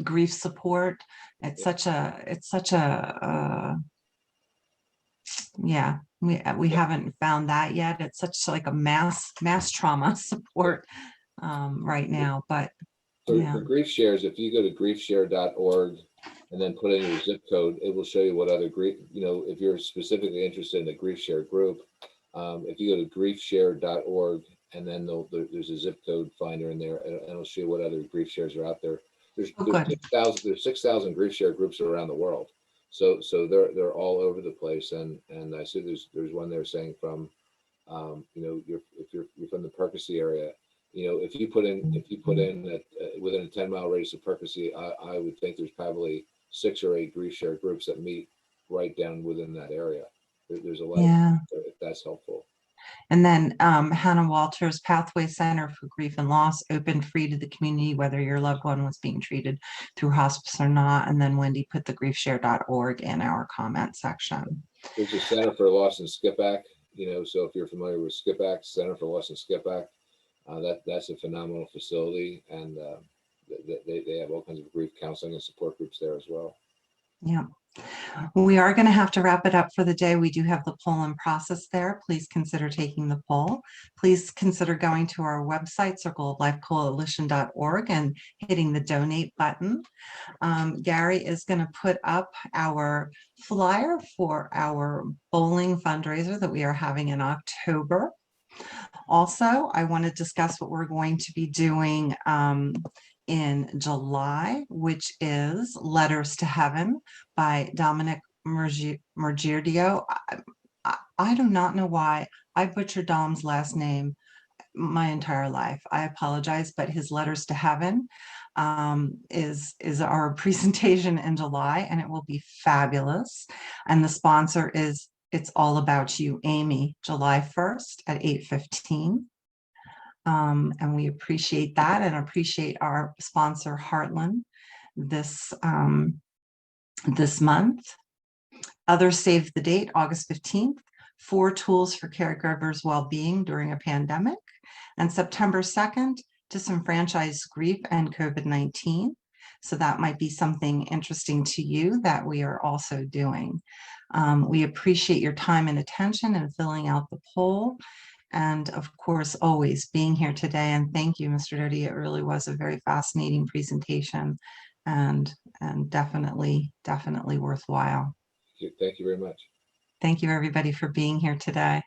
grief support. It's such a yeah, we haven't found that yet. It's such like a mass trauma support right now, but yeah. For grief shares, if you go to griefshare.org and then put in your zip code, it will show you what other grief, if you're specifically interested in a grief share group, if you go to griefshare.org and then there's a zip code finder in there, and it'll show you what other grief shares are out there. There's 6,000 grief share groups around the world. So they're all over the place, and I see there's one there saying from, if you're from the Percy area, if you put in that within a 10-mile radius of Percy, I would think there's probably 6 or 8 grief share groups that meet right down within that area. There's a lot. Yeah. If that's helpful. And then Hannah Walters Pathway Center for Grief and Loss, open free to the community, whether your loved one was being treated through hospice or not. And then Wendy put the griefshare.org in our comment section. There's a Center for Loss and Skip Back, so if you're familiar with Skip Back, Center for Loss and Skip Back, that's a phenomenal facility, and they have all kinds of grief counseling and support groups there as well. Yeah. We are going to have to wrap it up for the day. We do have the poll in process there. Please consider taking the poll. Please consider going to our website, circleoflifecoalition.org, and hitting the donate button. Gary is going to put up our flyer for our bowling fundraiser that we are having in October. Also, I want to discuss what we're going to be doing in July, which is Letters to Heaven by Dominic Mergidio. I do not know why I butchered Dom's last name my entire life. I apologize, but his Letters to Heaven. is our presentation in July, and it will be fabulous. And the sponsor is It's All About You, Amy, July 1st at 8:15. And we appreciate that and appreciate our sponsor Heartland this this month. Others save the date, August 15th, 4 tools for caregivers' well-being during a pandemic, and September 2nd, disenfranchised grief and COVID-19. So that might be something interesting to you that we are also doing. We appreciate your time and attention in filling out the poll. And of course, always being here today. And thank you, Mr. Doty. It really was a very fascinating presentation and definitely worthwhile. Thank you very much. Thank you, everybody, for being here today.